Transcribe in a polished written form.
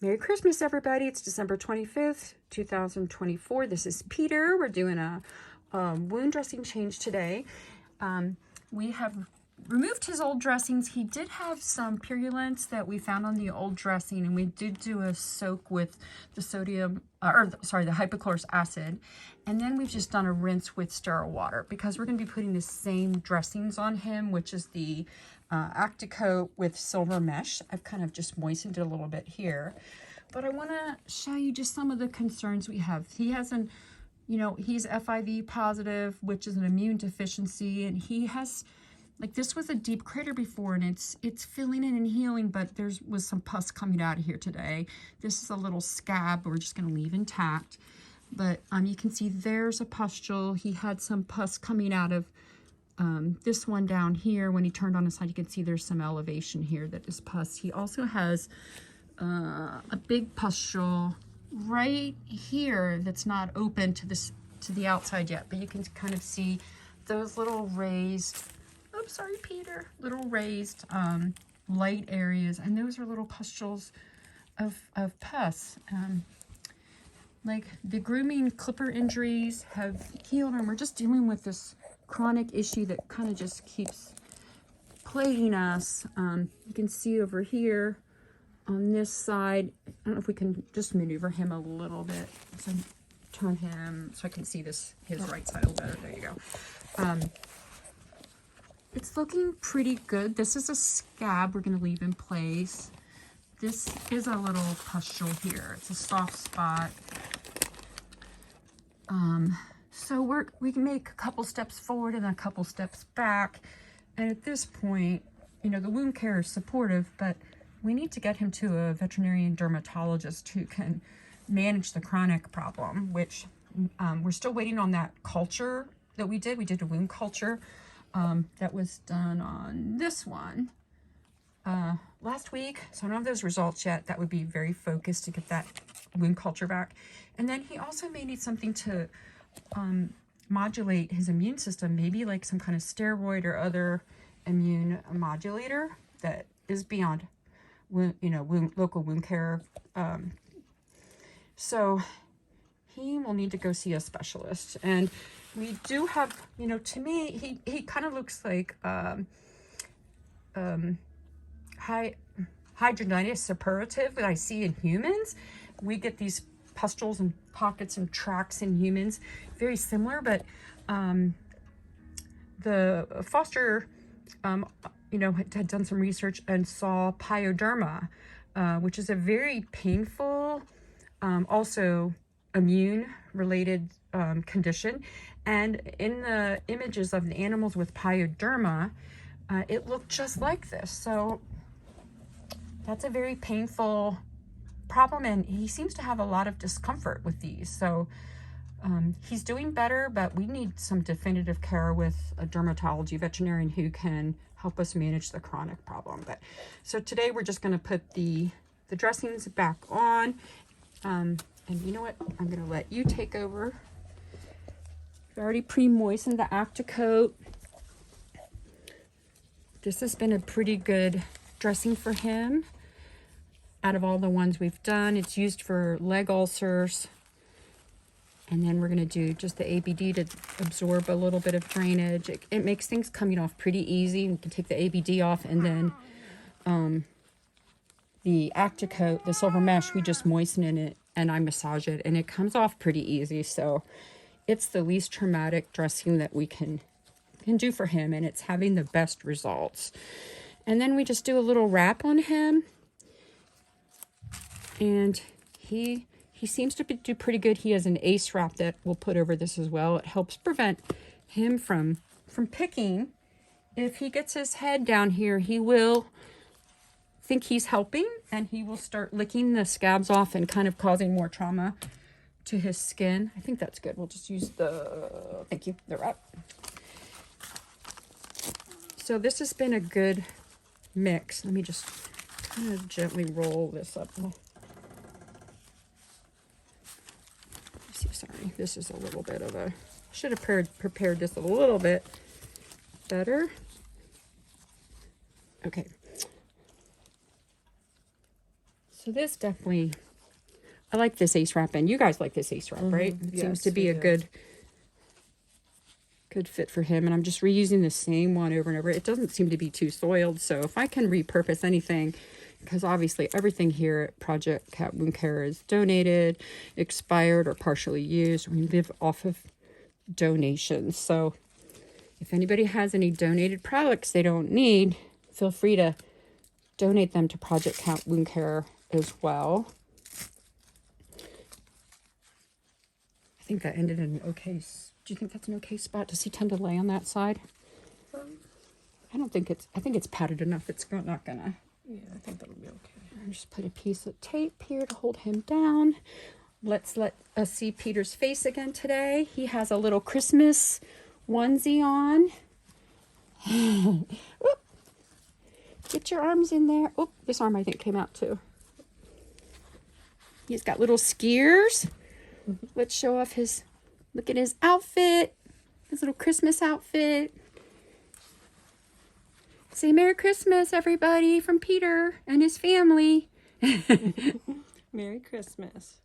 Merry Christmas, everybody. It's December 25th, 2024. This is Peter. We're doing a wound dressing change today. We have removed his old dressings. He did have some purulence that we found on the old dressing, and we did do a soak with the the hypochlorous acid. And then we've just done a rinse with sterile water because we're going to be putting the same dressings on him, which is the Acticoat with silver mesh. I've kind of just moistened it a little bit here, but I want to show you just some of the concerns we have. He has an, he's FIV positive, which is an immune deficiency, and he has, like, this was a deep crater before, and it's filling in and healing, but was some pus coming out of here today. This is a little scab we're just going to leave intact, but you can see there's a pustule. He had some pus coming out of this one down here. When he turned on his side, you can see there's some elevation here that is pus. He also has a big pustule right here that's not open to the outside yet, but you can kind of see those little raised, oops, sorry, Peter, little raised light areas, and those are little pustules of pus. Like the grooming clipper injuries have healed, and we're just dealing with this chronic issue that kind of just keeps plaguing us. You can see over here on this side, I don't know if we can just maneuver him a little bit. So turn him so I can see his right side a little better. There you go. It's looking pretty good. This is a scab we're going to leave in place. This is a little pustule here. It's a soft spot. So we can make a couple steps forward and a couple steps back. And at this point, the wound care is supportive, but we need to get him to a veterinarian dermatologist who can manage the chronic problem, which we're still waiting on that culture that we did. We did a wound culture that was done on this one last week. So I don't have those results yet. That would be very focused to get that wound culture back. And then he also may need something to modulate his immune system, maybe like some kind of steroid or other immune modulator that is beyond local wound care. So he will need to go see a specialist. And we do have, to me, he kind of looks like hidradenitis suppurative that I see in humans. We get these pustules and pockets and tracts in humans, very similar, but the Foster had done some research and saw pyoderma, which is a very painful, also immune related condition. And in the images of the animals with pyoderma, it looked just like this. So that's a very painful problem, and he seems to have a lot of discomfort with these. So he's doing better, but we need some definitive care with a dermatology veterinarian who can help us manage the chronic problem. But so today we're just going to put the dressings back on, and you know what, I'm going to let you take over. We've already pre-moistened the Acticoat. This has been a pretty good dressing for him. Out of all the ones we've done, it's used for leg ulcers. And then we're going to do just the ABD to absorb a little bit of drainage. It makes things coming off pretty easy. We can take the ABD off, and then the Acticoat, the silver mesh, we just moisten in it and I massage it, and it comes off pretty easy. So it's the least traumatic dressing that we can do for him, and it's having the best results. And then we just do a little wrap on him. And he seems to do pretty good. He has an ace wrap that we'll put over this as well. It helps prevent him from picking. If he gets his head down here, he will think he's helping, and he will start licking the scabs off and kind of causing more trauma to his skin. I think that's good. We'll just use the wrap. So this has been a good mix. Let me just kind of gently roll this up. Sorry, this is a little bit of a, should have prepared this a little bit better. Okay. So this definitely, I like this ace wrap, and you guys like this ace wrap, right? It seems to be a good fit for him. And I'm just reusing the same one over and over. It doesn't seem to be too soiled. So if I can repurpose anything, because obviously everything here at Project Cat Wound Care is donated, expired, or partially used. We live off of donations. So if anybody has any donated products they don't need, feel free to donate them to Project Cat Wound Care as well. I think that ended in an okay. Do you think that's an okay spot? Does he tend to lay on that side? I don't think it's, I think it's padded enough. It's not gonna. Yeah, I think that'll be okay. I'll just put a piece of tape here to hold him down. Let's let us see Peter's face again today. He has a little Christmas onesie on. Oop. Get your arms in there. Oh, this arm I think came out too. He's got little skiers. Let's show off his, look at his outfit, his little Christmas outfit. Say Merry Christmas, everybody, from Peter and his family. Merry Christmas.